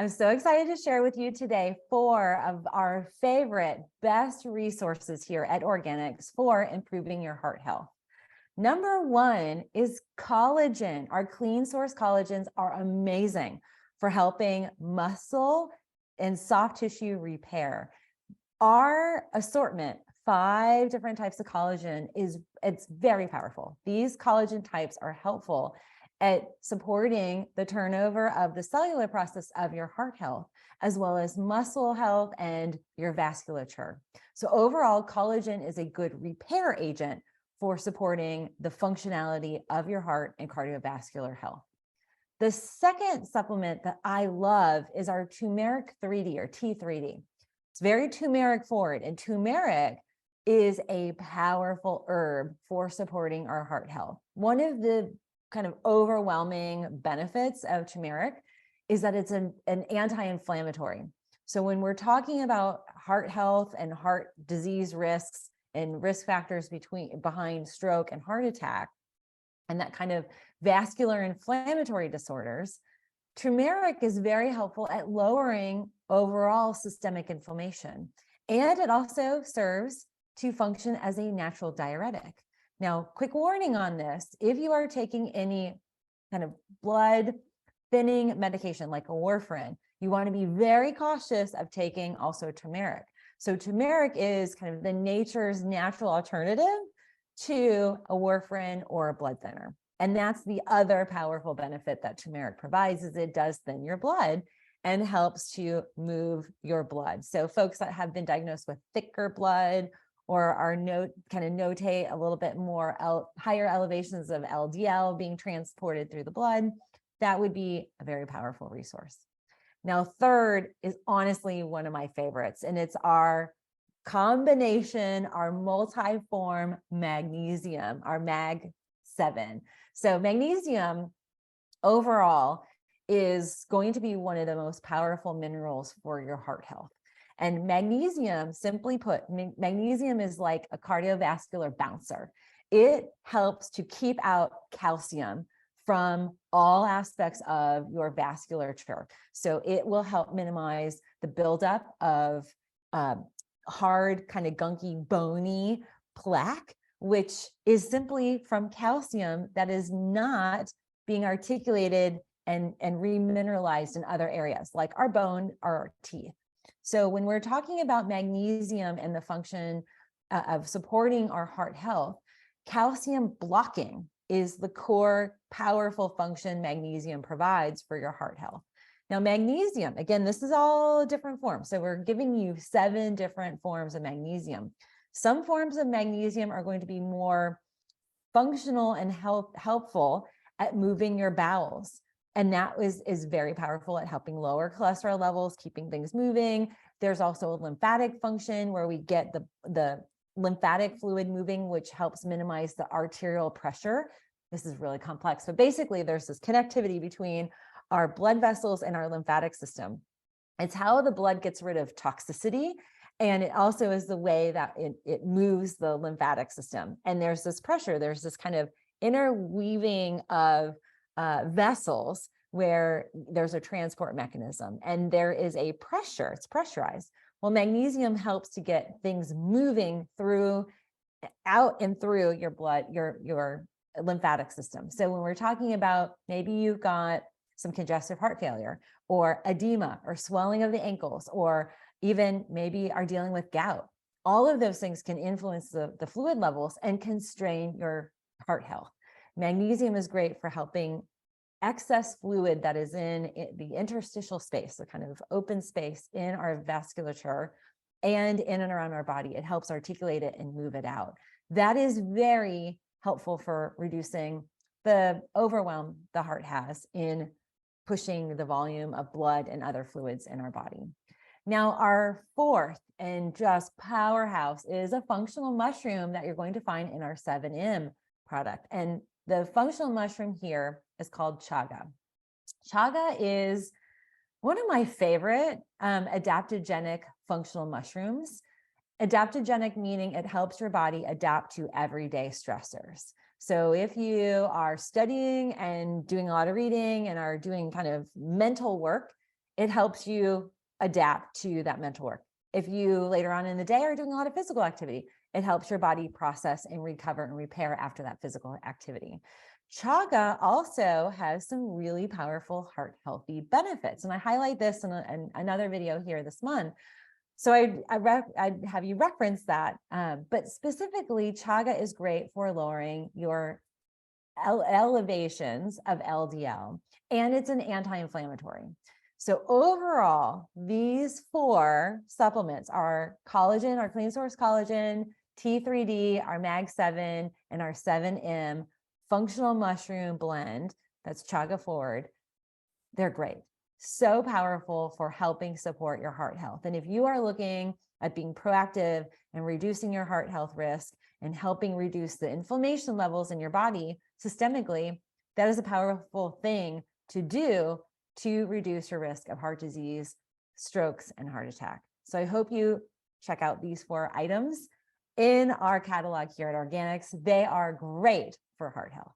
I'm so excited to share with you today 4 of our favorite, best resources here at Organixx for improving your heart health. Number 1 is collagen. Our clean source collagens are amazing for helping muscle and soft tissue repair. Our assortment, 5 different types of collagen, it's very powerful. These collagen types are helpful at supporting the turnover of the cellular process of your heart health, as well as muscle health and your vasculature. So overall, collagen is a good repair agent for supporting the functionality of your heart and cardiovascular health. The second supplement that I love is our turmeric 3D or T3D. It's very turmeric forward, and turmeric is a powerful herb for supporting our heart health. One of the kind of overwhelming benefits of turmeric is that it's an anti-inflammatory. So when we're talking about heart health and heart disease risks and risk factors behind stroke and heart attack, and that kind of vascular inflammatory disorders, turmeric is very helpful at lowering overall systemic inflammation. And it also serves to function as a natural diuretic. Now, quick warning on this: if you are taking any kind of blood thinning medication like a warfarin, you want to be very cautious of taking also turmeric. So turmeric is kind of the nature's natural alternative to a warfarin or a blood thinner. And that's the other powerful benefit that turmeric provides, is it does thin your blood and helps to move your blood. So folks that have been diagnosed with thicker blood or are notate a little bit more higher elevations of LDL being transported through the blood, that would be a very powerful resource. Now, third is honestly one of my favorites, and it's our combination, our multi-form magnesium, our Mag7. So magnesium overall is going to be one of the most powerful minerals for your heart health. And magnesium, simply put, magnesium is like a cardiovascular bouncer. It helps to keep out calcium from all aspects of your vasculature. So it will help minimize the buildup of hard, kind of gunky, bony plaque, which is simply from calcium that is not being articulated and remineralized in other areas like our bone or our teeth. So when we're talking about magnesium and the function of supporting our heart health, calcium blocking is the core powerful function magnesium provides for your heart health. Now, magnesium, again, this is all different forms. So we're giving you 7 different forms of magnesium. Some forms of magnesium are going to be more functional and helpful at moving your bowels. And that is very powerful at helping lower cholesterol levels, keeping things moving. There's also a lymphatic function where we get the lymphatic fluid moving, which helps minimize the arterial pressure. This is really complex, but basically there's this connectivity between our blood vessels and our lymphatic system. It's how the blood gets rid of toxicity. And it also is the way that it moves the lymphatic system. And there's this pressure, there's this kind of interweaving of vessels where there's a transport mechanism and there is a pressure, it's pressurized. Well, magnesium helps to get things moving out and through your blood, your lymphatic system. So when we're talking about maybe you've got some congestive heart failure or edema or swelling of the ankles, or even maybe are dealing with gout, all of those things can influence the fluid levels and constrain your heart health. Magnesium is great for helping excess fluid that is in the interstitial space, the kind of open space in our vasculature and in and around our body. It helps articulate it and move it out. That is very helpful for reducing the overwhelm the heart has in pushing the volume of blood and other fluids in our body. Now, our 4th and just powerhouse is a functional mushroom that you're going to find in our 7M product. And the functional mushroom here is called chaga. Chaga is one of my favorite adaptogenic functional mushrooms. Adaptogenic meaning it helps your body adapt to everyday stressors. So if you are studying and doing a lot of reading and are doing kind of mental work, it helps you adapt to that mental work. If you later on in the day are doing a lot of physical activity, it helps your body process and recover and repair after that physical activity. Chaga also has some really powerful heart healthy benefits. And I highlight this in another video here this month. So I'd have you reference that. But specifically, chaga is great for lowering your elevations of LDL, and it's an anti-inflammatory. So overall, these 4 supplements are collagen, our clean source collagen, T3D, our Mag7, and our 7M functional mushroom blend. That's chaga forward. They're great. So powerful for helping support your heart health. And if you are looking at being proactive and reducing your heart health risk and helping reduce the inflammation levels in your body systemically, that is a powerful thing to do to reduce your risk of heart disease, strokes, and heart attack. So I hope you check out these 4 items in our catalog here at Organixx. They are great for heart health.